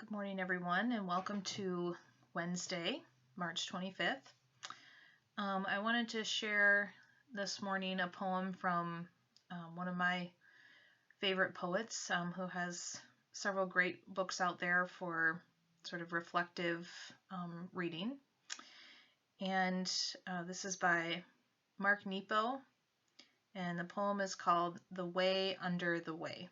Good morning, everyone, and welcome to Wednesday, March 25th. I wanted to share this morning a poem from one of my favorite poets who has several great books out there for sort of reflective reading. And this is by Mark Nepo, and the poem is called The Way Under the Way.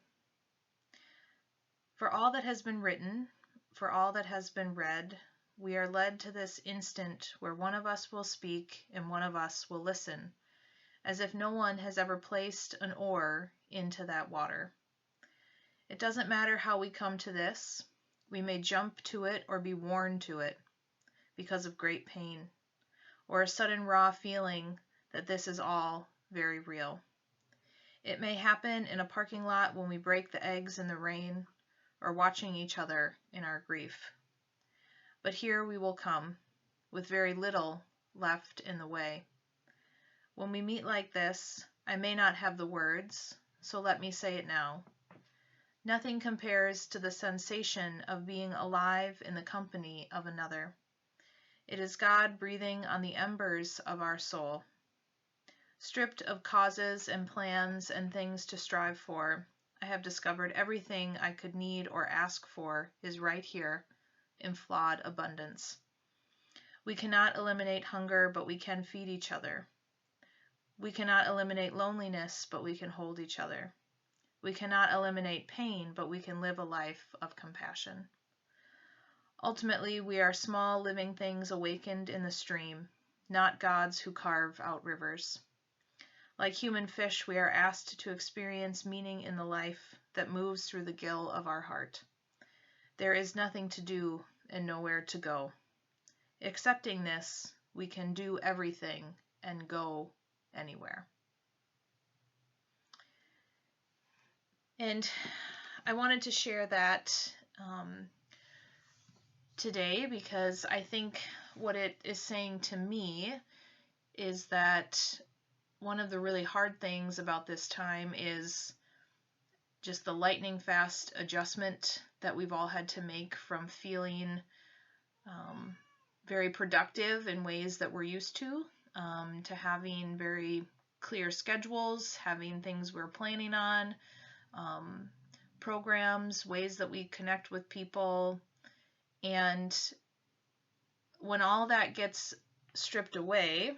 For all that has been written, for all that has been read, we are led to this instant where one of us will speak and one of us will listen, as if no one has ever placed an oar into that water. It doesn't matter how we come to this. We may jump to it or be worn to it because of great pain, or a sudden raw feeling that this is all very real. It may happen in a parking lot when we break the eggs in the rain, or watching each other in our grief. But here we will come, with very little left in the way. When we meet like this, I may not have the words, so let me say it now. Nothing compares to the sensation of being alive in the company of another. It is God breathing on the embers of our soul. Stripped of causes and plans and things to strive for, I have discovered everything I could need or ask for is right here in flawed abundance. We cannot eliminate hunger, but we can feed each other. We cannot eliminate loneliness, but we can hold each other. We cannot eliminate pain, but we can live a life of compassion. Ultimately, we are small living things awakened in the stream, not gods who carve out rivers. Like human fish, we are asked to experience meaning in the life that moves through the gill of our heart. There is nothing to do and nowhere to go. Accepting this, we can do everything and go anywhere. And I wanted to share that today because I think what it is saying to me is that one of the really hard things about this time is just the lightning fast adjustment that we've all had to make from feeling very productive in ways that we're used to having very clear schedules, having things we're planning on, programs, ways that we connect with people. And when all that gets stripped away,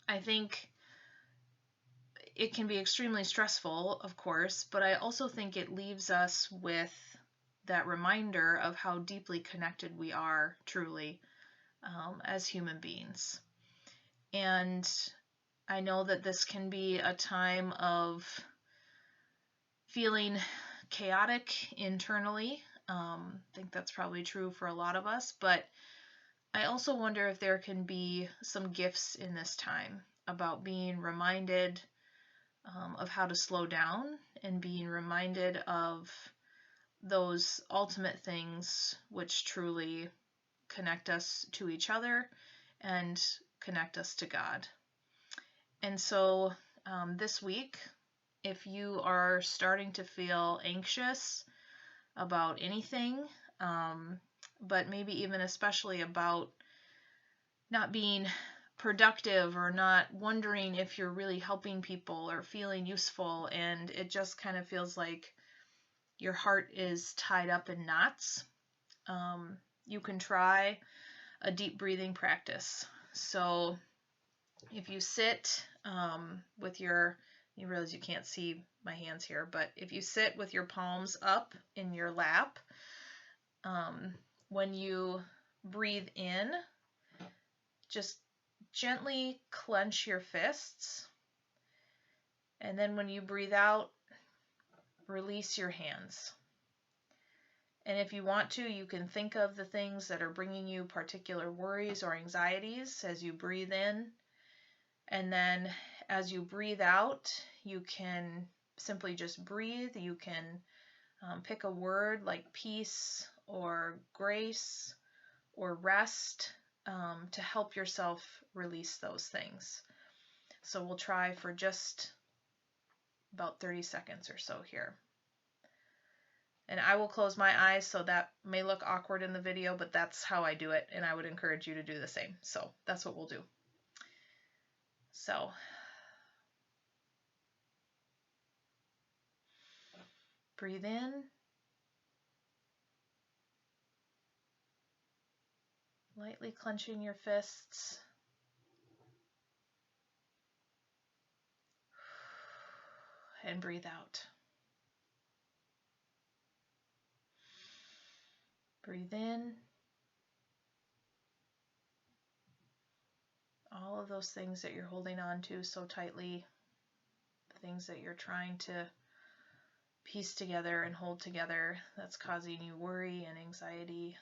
I think it can be extremely stressful, of course, but I also think it leaves us with that reminder of how deeply connected we are truly as human beings. And I know that this can be a time of feeling chaotic internally. I think that's probably true for a lot of us, but I also wonder if there can be some gifts in this time about being reminded of how to slow down and being reminded of those ultimate things which truly connect us to each other and connect us to God. And so this week, if you are starting to feel anxious about anything, but maybe even especially about not being productive or not wondering if you're really helping people or feeling useful, and it just kind of feels like your heart is tied up in knots, you can try a deep breathing practice. So if you sit with your, you realize you can't see my hands here, but if you sit with your palms up in your lap, when you breathe in, just gently clench your fists, and then when you breathe out, release your hands. And if you want to, you can think of the things that are bringing you particular worries or anxieties as you breathe in, and then as you breathe out, you can simply just breathe. You can pick a word like peace or grace or rest to help yourself release those things. So we'll try for just about 30 seconds or so here. And I will close my eyes, so that may look awkward in the video, but that's how I do it, and I would encourage you to do the same. So that's what we'll do. So breathe in. Lightly clenching your fists. And breathe out. Breathe in. All of those things that you're holding on to so tightly, the things that you're trying to piece together and hold together, that's causing you worry and anxiety.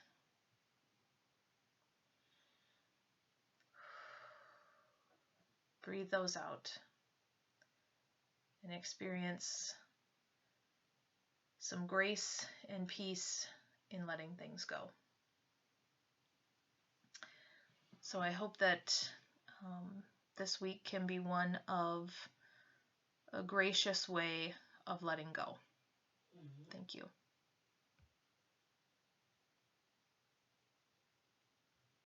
Breathe those out and experience some grace and peace in letting things go. So I hope that this week can be one of a gracious way of letting go. Thank you.